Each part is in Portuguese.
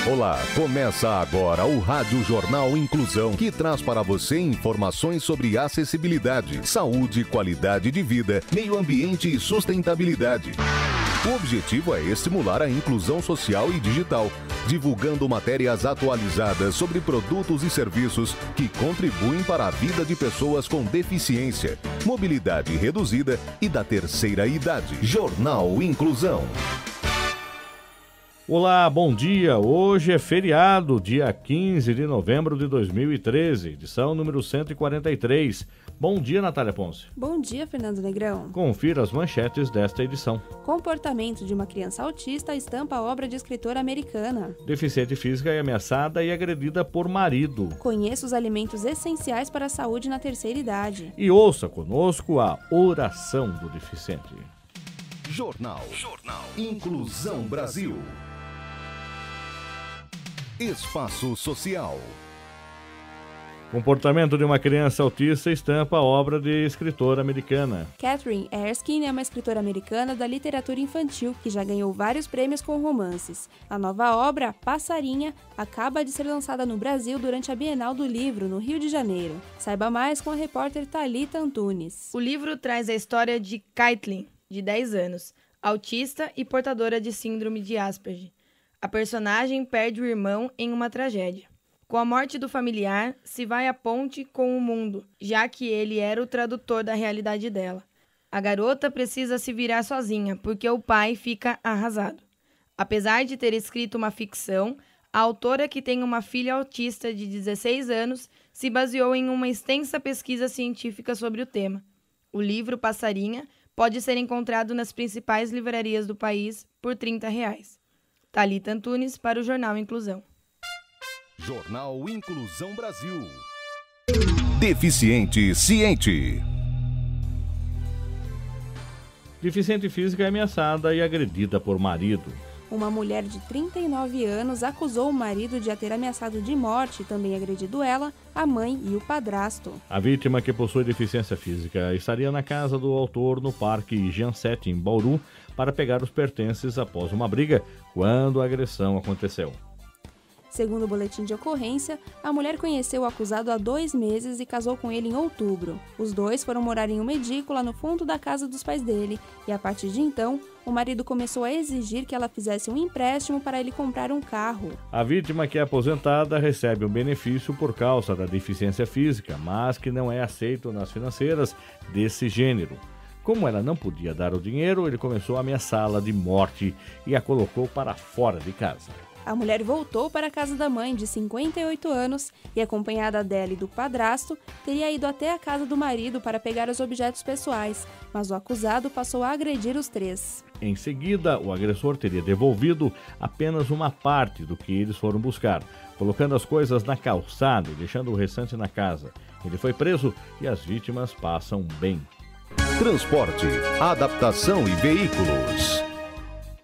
Olá, começa agora o Rádio Jornal Inclusão, que traz para você informações sobre acessibilidade, saúde, qualidade de vida, meio ambiente e sustentabilidade. O objetivo é estimular a inclusão social e digital, divulgando matérias atualizadas sobre produtos e serviços que contribuem para a vida de pessoas com deficiência, mobilidade reduzida e da terceira idade. Jornal Inclusão. Olá, bom dia. Hoje é feriado, dia 15 de novembro de 2013, edição número 143. Bom dia, Natália Ponce. Bom dia, Fernando Negrão. Confira as manchetes desta edição. Comportamento de uma criança autista estampa a obra de escritora americana. Deficiente física é ameaçada e agredida por marido. Conheça os alimentos essenciais para a saúde na terceira idade. E ouça conosco a oração do deficiente. Jornal Inclusão Brasil. Espaço Social. Comportamento de uma criança autista estampa a obra de escritora americana. Catherine Erskine é uma escritora americana da literatura infantil que já ganhou vários prêmios com romances. A nova obra, Passarinha, acaba de ser lançada no Brasil durante a Bienal do Livro, no Rio de Janeiro. Saiba mais com a repórter Thalita Antunes. O livro traz a história de Caitlin, de 10 anos, autista e portadora de síndrome de Asperger. A personagem perde o irmão em uma tragédia. Com a morte do familiar, se vai à ponte com o mundo, já que ele era o tradutor da realidade dela. A garota precisa se virar sozinha, porque o pai fica arrasado. Apesar de ter escrito uma ficção, a autora, que tem uma filha autista de 16 anos, se baseou em uma extensa pesquisa científica sobre o tema. O livro Passarinha pode ser encontrado nas principais livrarias do país por R$30. Thalita Antunes para o Jornal Inclusão. Jornal Inclusão Brasil. Deficiente ciente. Deficiente física é ameaçada e agredida por marido. Uma mulher de 39 anos acusou o marido de a ter ameaçado de morte e também agredido ela, a mãe e o padrasto. A vítima, que possui deficiência física, estaria na casa do autor no Parque Janset, em Bauru, para pegar os pertences após uma briga, quando a agressão aconteceu. Segundo o boletim de ocorrência, a mulher conheceu o acusado há 2 meses e casou com ele em outubro. Os dois foram morar em uma edícula no fundo da casa dos pais dele e, a partir de então, o marido começou a exigir que ela fizesse um empréstimo para ele comprar um carro. A vítima, que é aposentada, recebe um benefício por causa da deficiência física, mas que não é aceito nas financeiras desse gênero. Como ela não podia dar o dinheiro, ele começou a ameaçá-la de morte e a colocou para fora de casa. A mulher voltou para a casa da mãe, de 58 anos, e, acompanhada dela e do padrasto, teria ido até a casa do marido para pegar os objetos pessoais, mas o acusado passou a agredir os 3. Em seguida, o agressor teria devolvido apenas uma parte do que eles foram buscar, colocando as coisas na calçada e deixando o restante na casa. Ele foi preso e as vítimas passam bem. Transporte, adaptação e veículos.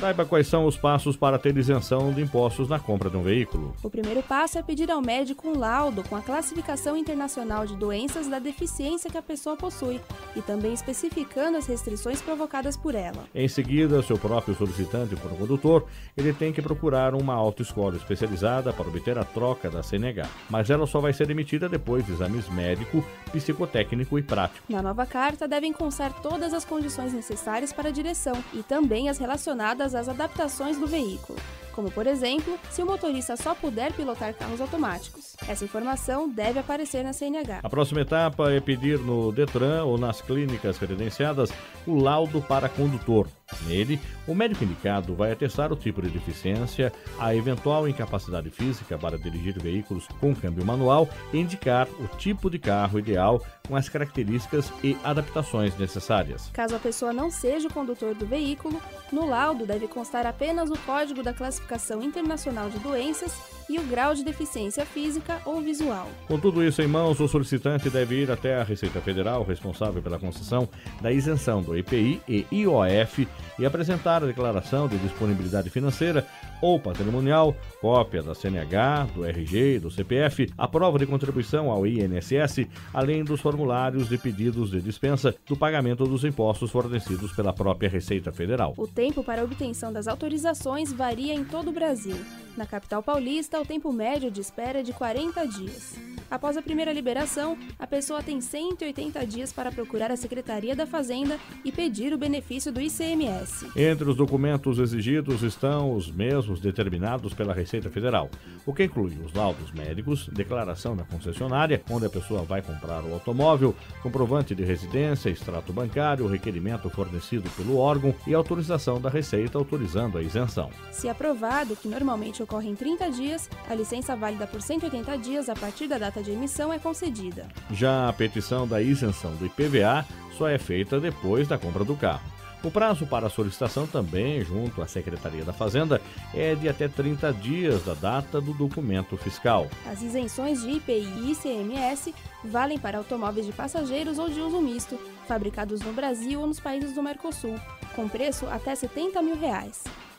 Saiba quais são os passos para ter isenção de impostos na compra de um veículo. O primeiro passo é pedir ao médico um laudo com a classificação internacional de doenças da deficiência que a pessoa possui e também especificando as restrições provocadas por ela. Em seguida, se o próprio solicitante for um condutor, ele tem que procurar uma autoescola especializada para obter a troca da CNH, mas ela só vai ser emitida depois de exames médico, psicotécnico e prático. Na nova carta, devem constar todas as condições necessárias para a direção e também as relacionadas às adaptações do veículo, como, por exemplo, se o motorista só puder pilotar carros automáticos. Essa informação deve aparecer na CNH. A próxima etapa é pedir no Detran ou nas clínicas credenciadas o laudo para condutor. Nele, o médico indicado vai atestar o tipo de deficiência, a eventual incapacidade física para dirigir veículos com câmbio manual e indicar o tipo de carro ideal com as características e adaptações necessárias. Caso a pessoa não seja o condutor do veículo, no laudo deve constar apenas o código da Classificação Internacional de Doenças e o grau de deficiência física ou visual. Com tudo isso em mãos, o solicitante deve ir até a Receita Federal, responsável pela concessão da isenção do IPI e IOF, e apresentar a declaração de disponibilidade financeira ou patrimonial, cópia da CNH, do RG e do CPF, a prova de contribuição ao INSS, além dos formulários de pedidos de dispensa do pagamento dos impostos fornecidos pela própria Receita Federal. O tempo para a obtenção das autorizações varia em todo o Brasil. Na capital paulista, o tempo médio de espera é de 40 dias. Após a primeira liberação, a pessoa tem 180 dias para procurar a Secretaria da Fazenda e pedir o benefício do ICMS. Entre os documentos exigidos estão os mesmos determinados pela Receita Federal, o que inclui os laudos médicos, declaração da concessionária, onde a pessoa vai comprar o automóvel, comprovante de residência, extrato bancário, requerimento fornecido pelo órgão e autorização da Receita autorizando a isenção. Se aprovado, que normalmente ocorre em 30 dias, a licença válida por 180 dias a partir da data de emissão é concedida. Já a petição da isenção do IPVA só é feita depois da compra do carro. O prazo para a solicitação também, junto à Secretaria da Fazenda, é de até 30 dias da data do documento fiscal. As isenções de IPI e ICMS valem para automóveis de passageiros ou de uso misto, fabricados no Brasil ou nos países do Mercosul, com preço até R$70 mil.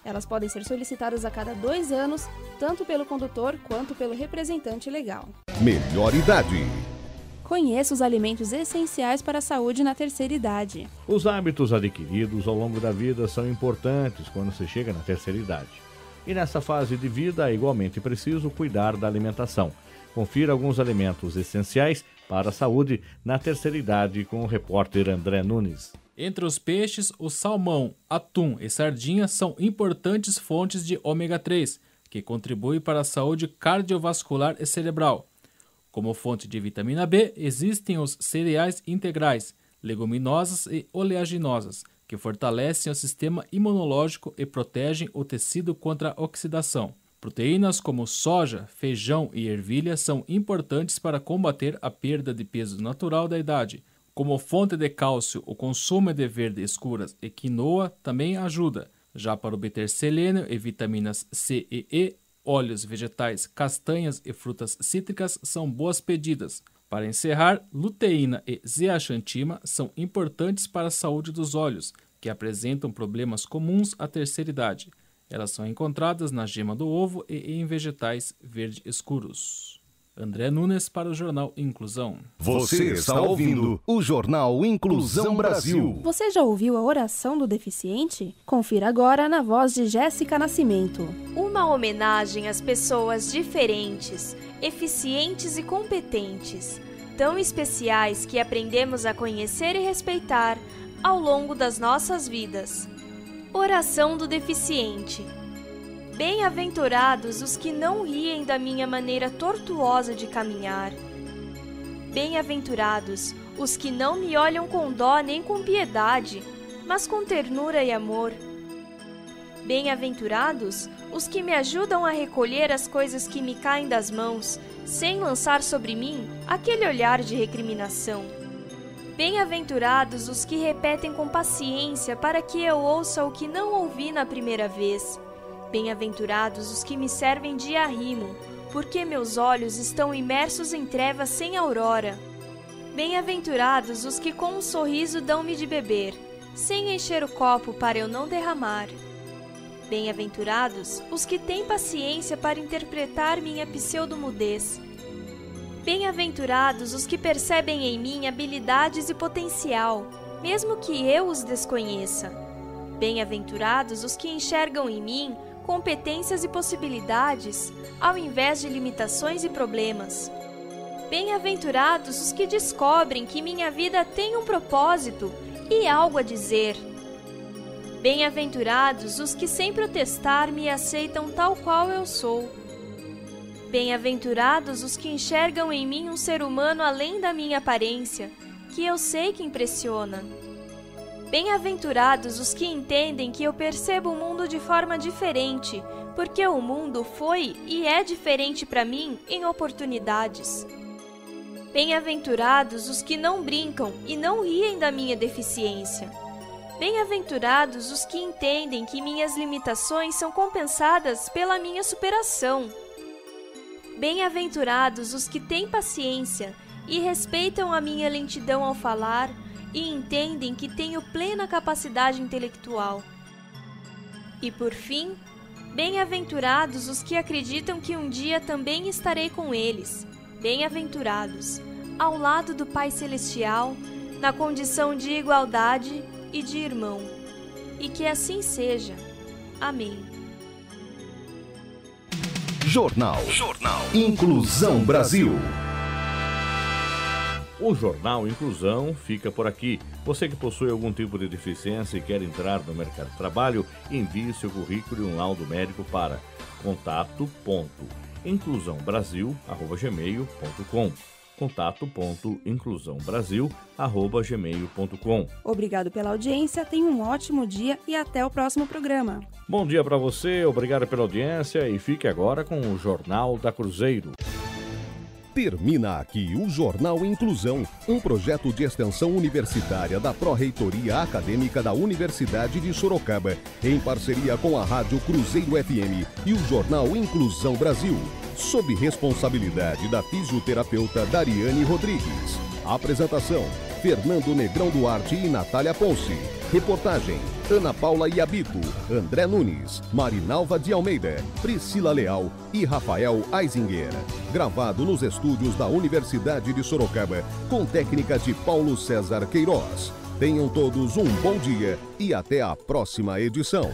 Elas podem ser solicitadas a cada 2 anos, tanto pelo condutor quanto pelo representante legal. Melhor idade. Conheça os alimentos essenciais para a saúde na terceira idade. Os hábitos adquiridos ao longo da vida são importantes quando se chega na terceira idade. E nessa fase de vida é igualmente preciso cuidar da alimentação. Confira alguns alimentos essenciais para a saúde na terceira idade com o repórter André Nunes. Entre os peixes, o salmão, atum e sardinha são importantes fontes de ômega 3, que contribuem para a saúde cardiovascular e cerebral. Como fonte de vitamina B, existem os cereais integrais, leguminosas e oleaginosas, que fortalecem o sistema imunológico e protegem o tecido contra a oxidação. Proteínas como soja, feijão e ervilha são importantes para combater a perda de peso natural da idade. Como fonte de cálcio, o consumo de verde escuras e quinoa também ajuda. Já para obter selênio e vitaminas C e E, óleos vegetais, castanhas e frutas cítricas são boas pedidas. Para encerrar, luteína e zeaxantima são importantes para a saúde dos olhos, que apresentam problemas comuns à terceira idade. Elas são encontradas na gema do ovo e em vegetais verde escuros. André Nunes para o Jornal Inclusão. Você está ouvindo o Jornal Inclusão Brasil. Você já ouviu a oração do deficiente? Confira agora na voz de Jéssica Nascimento. Uma homenagem às pessoas diferentes, eficientes e competentes, tão especiais que aprendemos a conhecer e respeitar ao longo das nossas vidas. Oração do deficiente. Bem-aventurados os que não riem da minha maneira tortuosa de caminhar. Bem-aventurados os que não me olham com dó nem com piedade, mas com ternura e amor. Bem-aventurados os que me ajudam a recolher as coisas que me caem das mãos, sem lançar sobre mim aquele olhar de recriminação. Bem-aventurados os que repetem com paciência para que eu ouça o que não ouvi na primeira vez. Bem-aventurados os que me servem de arrimo, porque meus olhos estão imersos em trevas sem aurora. Bem-aventurados os que com um sorriso dão-me de beber, sem encher o copo para eu não derramar. Bem-aventurados os que têm paciência para interpretar minha pseudo-mudez. Bem-aventurados os que percebem em mim habilidades e potencial, mesmo que eu os desconheça. Bem-aventurados os que enxergam em mim competências e possibilidades, ao invés de limitações e problemas. Bem-aventurados os que descobrem que minha vida tem um propósito e algo a dizer. Bem-aventurados os que, sem protestar, me aceitam tal qual eu sou. Bem-aventurados os que enxergam em mim um ser humano além da minha aparência, que eu sei que impressiona. Bem-aventurados os que entendem que eu percebo o mundo de forma diferente, porque o mundo foi e é diferente para mim em oportunidades. Bem-aventurados os que não brincam e não riem da minha deficiência. Bem-aventurados os que entendem que minhas limitações são compensadas pela minha superação. Bem-aventurados os que têm paciência e respeitam a minha lentidão ao falar e entendem que tenho plena capacidade intelectual. E por fim, Bem-aventurados os que acreditam que um dia também estarei com eles. Bem-aventurados, ao lado do Pai Celestial, na condição de igualdade e de irmão. E que assim seja. Amém. Jornal Inclusão Brasil. O Jornal Inclusão fica por aqui. Você que possui algum tipo de deficiência e quer entrar no mercado de trabalho, envie seu currículo e um laudo médico para contato.inclusãobrasil@gmail.com. contato.inclusãobrasil@gmail.com. Obrigado pela audiência, tenha um ótimo dia e até o próximo programa. Bom dia para você, obrigado pela audiência e fique agora com o Jornal da Cruzeiro. Termina aqui o Jornal Inclusão, um projeto de extensão universitária da Pró-Reitoria Acadêmica da Universidade de Sorocaba, em parceria com a Rádio Cruzeiro FM e o Jornal Inclusão Brasil, sob responsabilidade da fisioterapeuta Dariane Rodrigues. Apresentação: Fernando Negrão Duarte e Natália Ponce. Reportagem: Ana Paula Iabito, André Nunes, Marinalva de Almeida, Priscila Leal e Rafael Eisinger. Gravado nos estúdios da Universidade de Sorocaba, com técnica de Paulo César Queiroz. Tenham todos um bom dia e até a próxima edição.